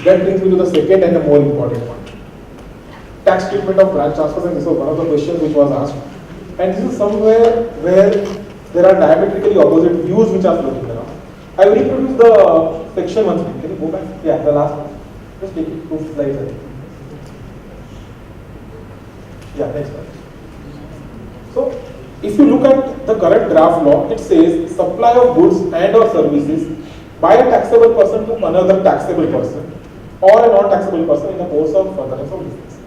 That brings me to the second and the more important one. Tax treatment of branch transfers, and this was one of the questions which was asked. And this is somewhere where there are diametrically opposite views which are floating around. I will reproduce the section once again. Can you go back? Yeah, the last one. Just take it 2 slides. I think. Yeah, next one. So, if you look at the current draft law, it says supply of goods and or services by a taxable person to another taxable person or a non-taxable person in the course of furtherance of business.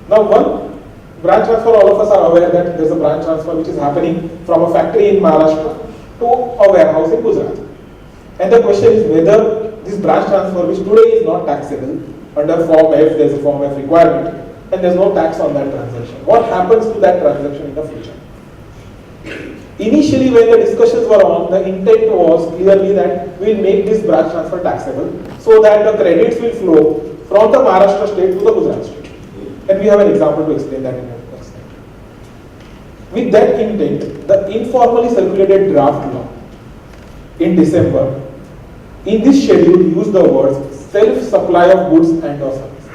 Now, one branch transfer, all of us are aware that there is a branch transfer which is happening from a factory in Maharashtra to a warehouse in Gujarat. And the question is whether this branch transfer, which today is not taxable, under Form F, there is a Form F requirement, and there is no tax on that transaction. What happens to that transaction in the future? Initially, when the discussions were on, the intent was clearly that we will make this branch transfer taxable so that the credits will flow from the Maharashtra state to the Gujarat state. And we have an example to explain that in the next slide. With that intent, the informally circulated draft law in December, in this schedule, used the words self-supply of goods and or services.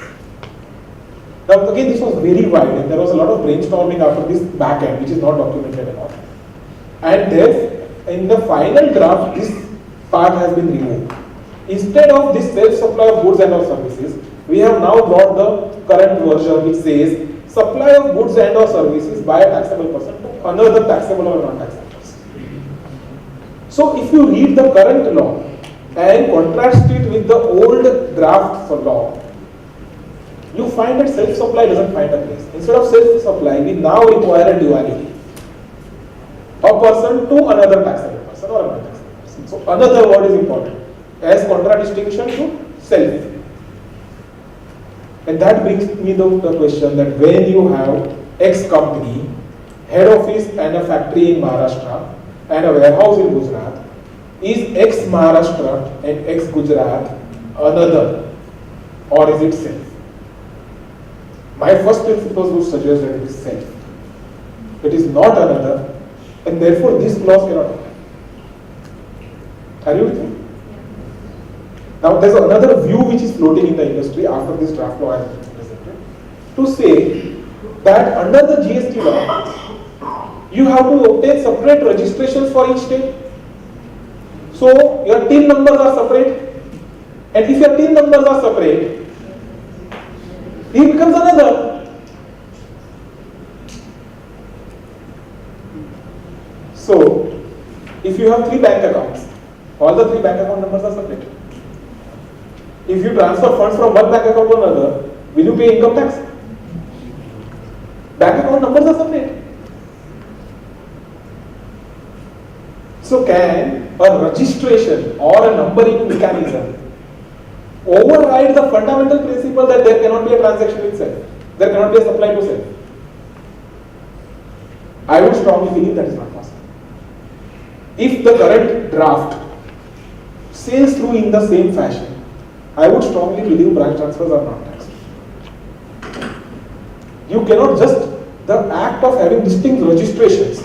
Now, again, this was very wide, and there was a lot of brainstorming after this back end, which is not documented at all. And therefore, in the final draft, this part has been removed. Instead of this self-supply of goods and or services, we have now brought the current version which says supply of goods and or services by a taxable person to another taxable or non-taxable person. So, if you read the current law and contrast it with the old draft for law, you find that self-supply doesn't find a place. Instead of self-supply, we now require a duality. A person to another taxable person or a non-taxable person. So another word is important as contradistinction to self. And that brings me to the question that when you have X company, head office and a factory in Maharashtra and a warehouse in Gujarat, is X Maharashtra and X Gujarat another, or is it self? My first principles would suggest that it is self. It is not another, and therefore this clause cannot apply. Are you with me? Now there is another view which is floating in the industry after this draft law has been presented, to say that under the GST law, you have to obtain separate registrations for each state. So your TIN numbers are separate, and if your TIN numbers are separate, he becomes another. So, if you have 3 bank accounts, all the 3 bank account numbers are separate. If you transfer funds from one bank account to another, will you pay income tax? Bank account numbers are separate. So, can a registration or a numbering mechanism override the fundamental principle that there cannot be a transaction with self? There cannot be a supply to self. I would strongly believe that is not possible. If the current draft sails through in the same fashion, I would strongly believe branch transfers are not taxed. You cannot just, the act of having distinct registrations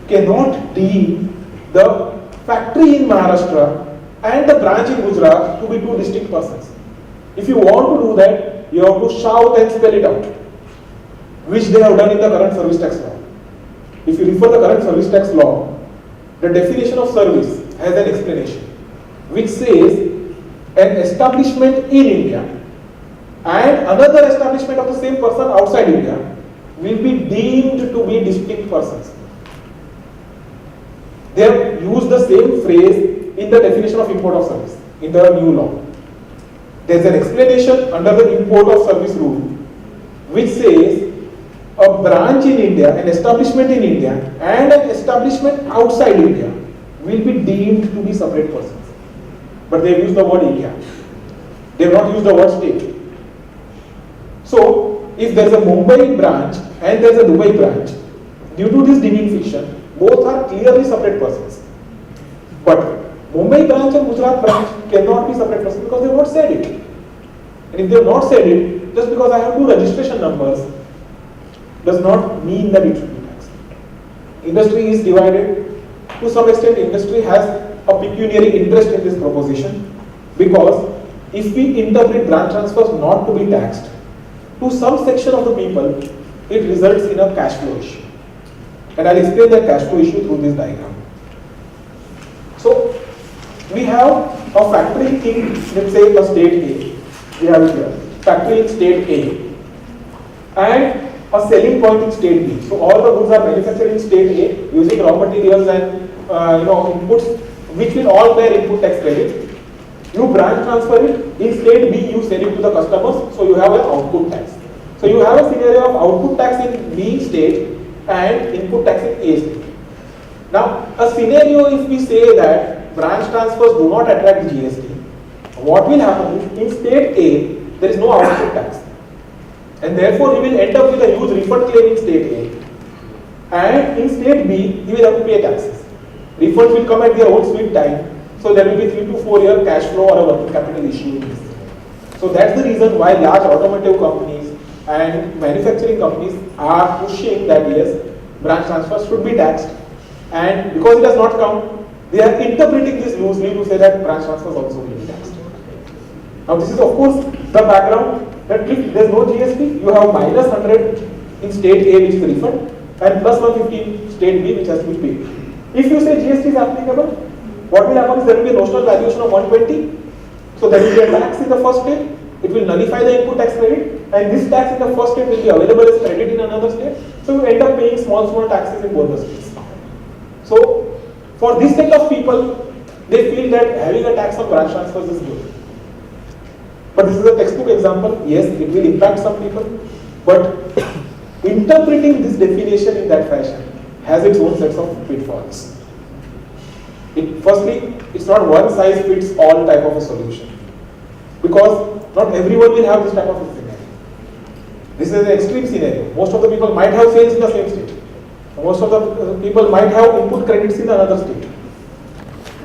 cannot deem the factory in Maharashtra and the branch in Gujarat to be 2 distinct persons. If you want to do that, you have to shout and spell it out, which they have done in the current service tax law. If you refer the current service tax law, the definition of service has an explanation, which says an establishment in India and another establishment of the same person outside India will be deemed to be distinct persons. They have used the same phrase in the definition of import of service in the new law. There is an explanation under the import of service rule which says a branch in India, an establishment in India and an establishment outside India will be deemed to be separate persons. But they have used the word India. They have not used the word state. So, if there is a Mumbai branch and there is a Dubai branch, due to this deeming fiction, both are clearly separate persons. But Mumbai branch and Gujarat branch cannot be separate persons because they have not said it. And if they have not said it, just because I have 2 registration numbers does not mean that it should be taxed. Industry is divided. To some extent, industry has a pecuniary interest in this proposition because if we interpret branch transfers not to be taxed, to some section of the people, it results in a cash flow issue. And I'll explain that cash flow issue through this diagram. So, we have a factory in, let's say, a state A. We have it here. Factory in state A. And a selling point in state B. So, all the goods are manufactured in state A using raw materials and inputs, which will all bear input tax credit. You branch transfer it, in state B you sell it to the customers, so you have an output tax. So you have a scenario of output tax in B state and input tax in A state. Now, a scenario if we say that branch transfers do not attract GST, what will happen is in state A there is no output tax, and therefore he will end up with a huge refund claim in state A, and in state B he will have to pay taxes. Refunds will come at their own sweet time. So there will be 3 to 4 year cash flow or a working capital issue in this. So that's the reason why large automotive companies and manufacturing companies are pushing that yes, branch transfers should be taxed. And because it does not count, they are interpreting this loosely to say that branch transfers also will be taxed. Now this is of course the background that if there is no GST, you have minus 100 in state A which is the refund and plus 150 in state B which has to be paid. If you say GST is applicable, what will happen is there will be a notional valuation of 120. So there will be a tax in the first state. It will nullify the input tax credit, and this tax in the first state will be available as credit in another state. So you end up paying small taxes in both the states. So for this set of people, they feel that having a tax on branch transfers is good. But this is a textbook example. Yes, it will impact some people, but interpreting this definition in that fashion has its own sets of pitfalls. Firstly, it's not one size fits all type of a solution, because not everyone will have this type of a scenario. This is an extreme scenario. Most of the people might have sales in the same state. Most of the people might have input credits in another state.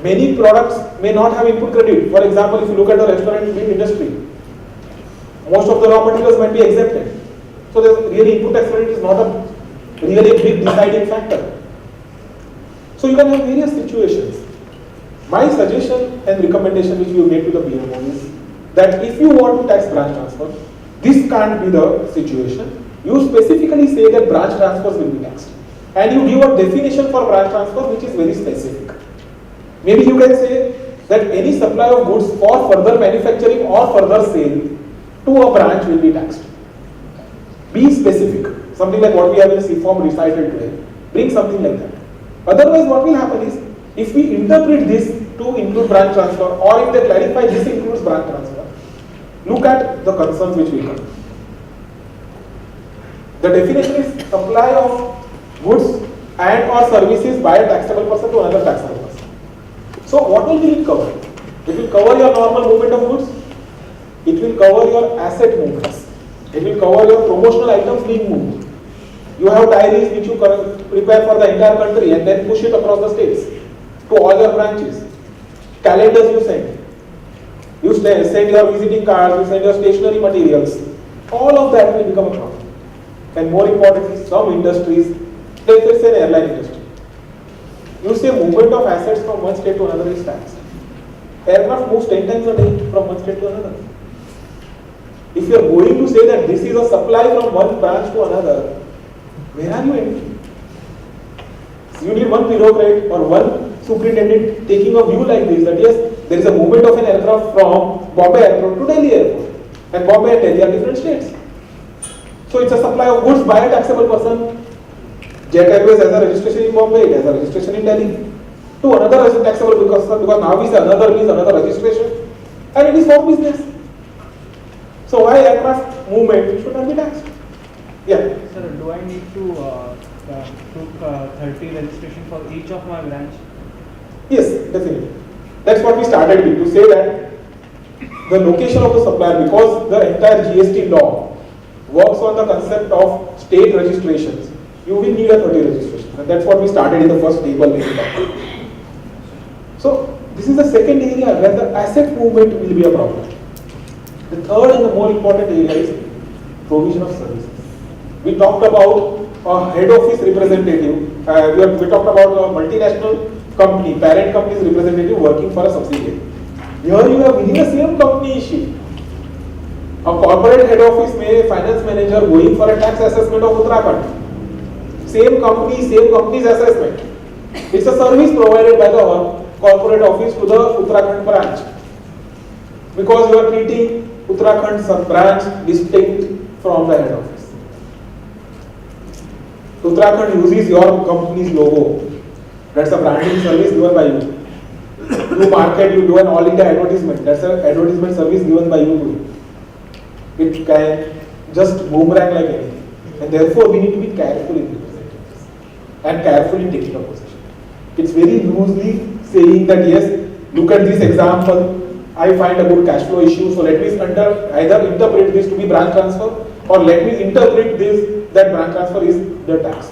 Many products may not have input credit. For example, if you look at the restaurant industry, most of the raw materials might be exempted. So the really input tax credit is not a really big deciding factor. So you can have various situations. My suggestion and recommendation which we made to the BMO is that if you want to tax branch transfer, this can't be the situation. You specifically say that branch transfers will be taxed. And you give a definition for branch transfer which is very specific. Maybe you can say that any supply of goods for further manufacturing or further sale to a branch will be taxed. Be specific. Something like what we have in CFOM recited today. Bring something like that. Otherwise, what will happen is, if we interpret this to include branch transfer, or if they clarify this includes branch transfer, look at the concerns which will come. The definition is supply of goods and or services by a taxable person to another taxable person. So what will it cover? It will cover your normal movement of goods. It will cover your asset movements. It will cover your promotional items being moved. You have diaries which you prepare for the entire country and then push it across the states to all your branches. Calendars you send. You send your visiting cards, you send your stationery materials. All of that will become a problem. And more importantly, some industries, let's say an airline industry. You say movement of assets from one state to another is taxed. Aircraft moves 10 times a day from one state to another. If you are going to say that this is a supply from one branch to another, where are you entering? So you need one bureaucrat or one superintendent taking a view like this, that yes, there is a movement of an aircraft from Bombay Airport to Delhi Airport, and Bombay and Delhi are different states. So it's a supply of goods by a taxable person. Jet Airways has a registration in Bombay, it has a registration in Delhi. To another taxable because now we say another means another registration, and it is for business. So why aircraft movement should not be taxed? Yeah. Sir, do I need to took 30 registration for each of my branch? Yes, definitely. That's what we started with, to say that the location of the supplier, because the entire GST law works on the concept of state registrations, you will need a 30 registration. And that's what we started in the first table. So this is the second area where the asset movement will be a problem. The third and the more important area is provision of services. We talked about a head office representative, we talked about a multinational company, parent company's representative working for a subsidiary. Here you have within the same company issue. A corporate head office may finance manager going for a tax assessment of Uttarakhand. Same company's assessment. It's a service provided by the corporate office to the Uttarakhand branch. Because you are treating Uttarakhand branch distinct from the head office. Uttarakhand uses your company's logo. That's a branding service given by you. You market, you do an all India advertisement. That's an advertisement service given by you to you. It can just boomerang like anything. And therefore, we need to be careful in representatives and careful in taking a position. It's very loosely saying that yes, look at this example, I find a good cash flow issue, so let me either interpret this to be branch transfer or let me interpret this that branch transfer is the tax.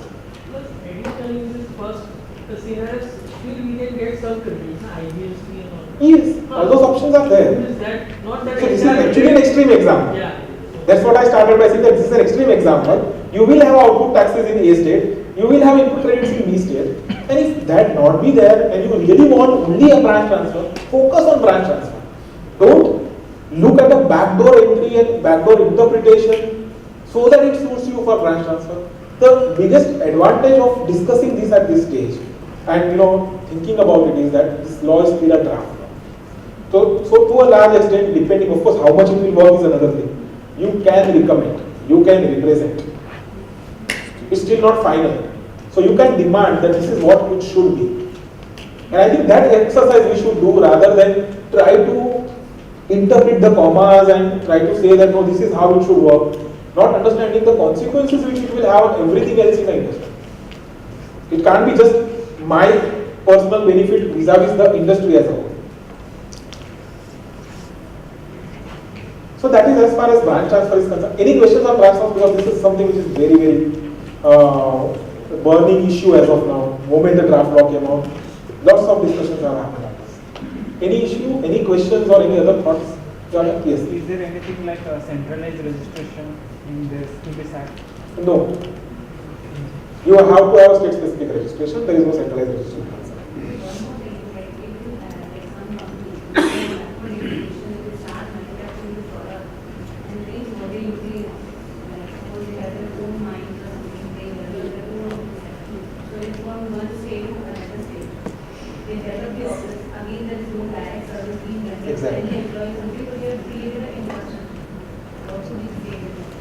But editorial is first, the scenarios still we can get some confusion, IBSP and all. Yes, all those options are there. Is that not that? So this is actually an extreme example. Yeah. That's what I started by saying that this is an extreme example. You will have output taxes in A state, you will have input credits in B state, and if that not be there and you really want only a branch transfer, focus on branch transfer. Don't look at a backdoor entry and backdoor interpretation so that it suits you for branch transfer. The biggest advantage of discussing this at this stage and thinking about it is that this law is still a draft law. So to a large extent, depending of course how much it will work is another thing. You can recommend, you can represent. It's still not final. So you can demand that this is what it should be. And I think that exercise we should do rather than try to interpret the commas and try to say that no, this is how it should work, not understanding the consequences which it will have on everything else in the industry. It can't be just my personal benefit vis-a-vis the industry as a whole. So that is as far as branch transfer is concerned. Any questions on branch transfer, because this is something which is very, very burning issue as of now. Moment the draft law came out, lots of discussions have happened on this. Any issue, any questions or any other thoughts? Jordan, yes. Is there anything like a centralized registration in this act? No. You have to have a state specific registration. There is no centralized registration.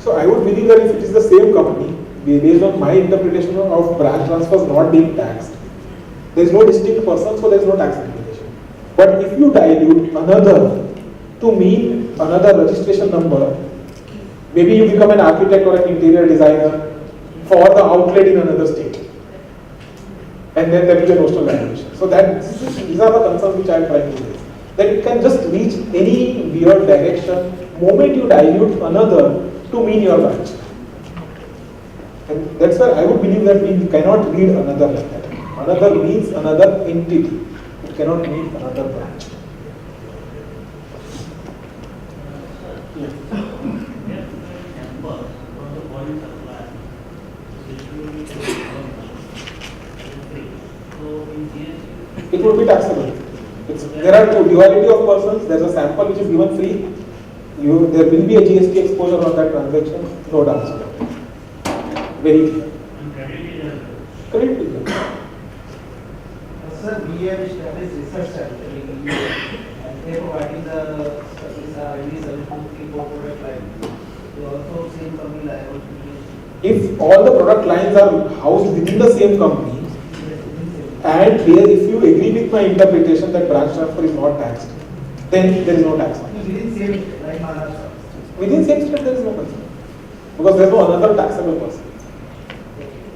So I would believe that if it is the same company, based on my interpretation of branch transfers not being taxed, there is no distinct person, so there is no tax implication. But if you dilute another to mean another registration number, maybe you become an architect or an interior designer for the outlet in another state, and then there will be a notional valuation. So these are the concerns which I am trying to raise. That it can just reach any weird direction moment you dilute another to mean your branch. And that's why I would believe that we cannot read another like that. Another means another entity. It cannot mean another branch. It would be taxable. There are two duality of persons. There is a sample which is given free. There will be a GST exposure on that transaction. No doubt about it. Very clear. Credit. Sir, we have established research center legally, and they are providing the service, ID service to people product line. They also same company liable to. If all the product lines are housed within the same company, and if you agree with my interpretation that branch transfer is not taxed, then there is no tax on it. Within same like Maharashtra. Within same state there is no concern. Because there is no another taxable person.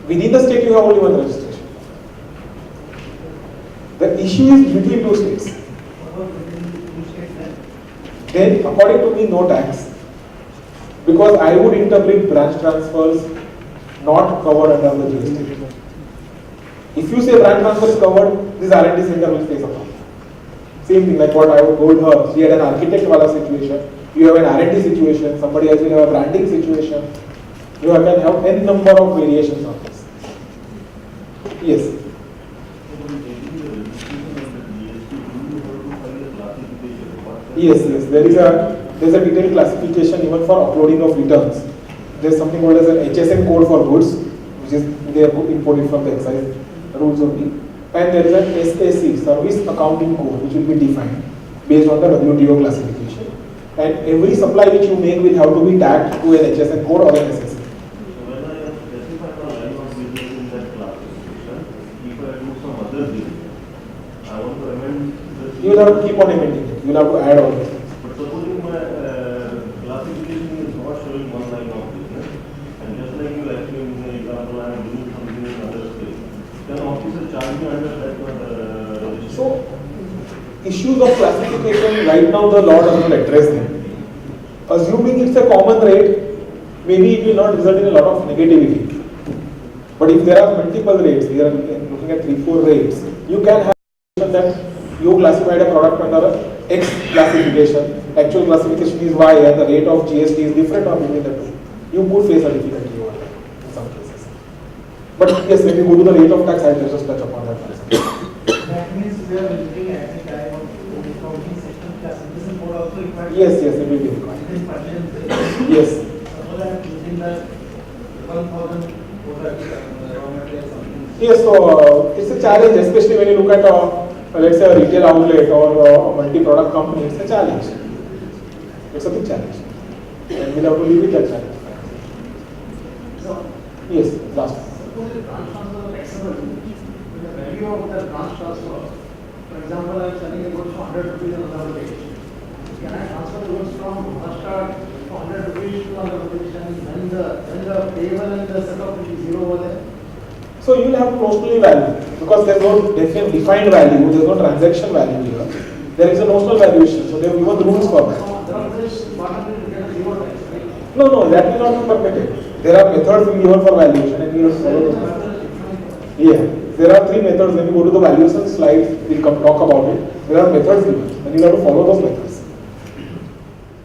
Within the state you have only one registration. The issue is between two states. What about within two states then? Then according to me no tax. Because I would interpret branch transfers not covered under the GST. If you say branch transfer is covered, this R&D center will face a problem. Same thing like what I told her. She had an architect wala situation. You have an R&D situation. Somebody else will have a branding situation. You can have n number of variations on this. Yes. Yes, yes. There's a detailed classification even for uploading of returns. There's something called as an HSN code for goods, which is they are imported from the excise rules only. And there is an SAC, Service Accounting Code, which will be defined based on the WTO classification. And every supply which you make will have to be tagged to an HSN code or an SAC. So when I have specified the line of business in that classification, if I do some other thing, I want to amend the. You will have to keep on amending it. You will have to add all these things. But supposing my classification is not showing one line of business, and just like you actually in the example, I am doing something in other state, then officer charge me under that registration. So, issues of classification, right now the law does not address them. Assuming it's a common rate, maybe it will not result in a lot of negativity. But if there are multiple rates, we are looking at 3-4 rates, you can have that you classified a product under X classification, actual classification is Y and the rate of GST is different or between the two. You could face a difficulty over that in some cases. But yes, when you go to the rate of tax, I will just touch upon that. That means we are looking at the time of accounting system classification code also required. Yes, yes, it will be required. Yes. Suppose I am using the 1,000 product raw material something. Yes, so it's a challenge, especially when you look at let's say a retail outlet or a multi-product company. It's a challenge. It's a big challenge, and we'll have to live with that challenge. So, Yes, last one. suppose the branch transfer is flexible, the value of the branch transfer, for example, I am selling a goods for 100 rupees on another page. Can I transfer the goods from Maharashtra for 100 rupees to another page, and when the payable and the setup will be zero over there? So you will have to notionally value because there is no defined value, there is no transaction value here. There is a notional valuation, so they have given rules for that. No, that will not be permitted. There are methods given for valuation, and we will follow those methods. Yeah, there are 3 methods. When you go to the valuation slide, we'll talk about it. There are methods given, and you have to follow those methods.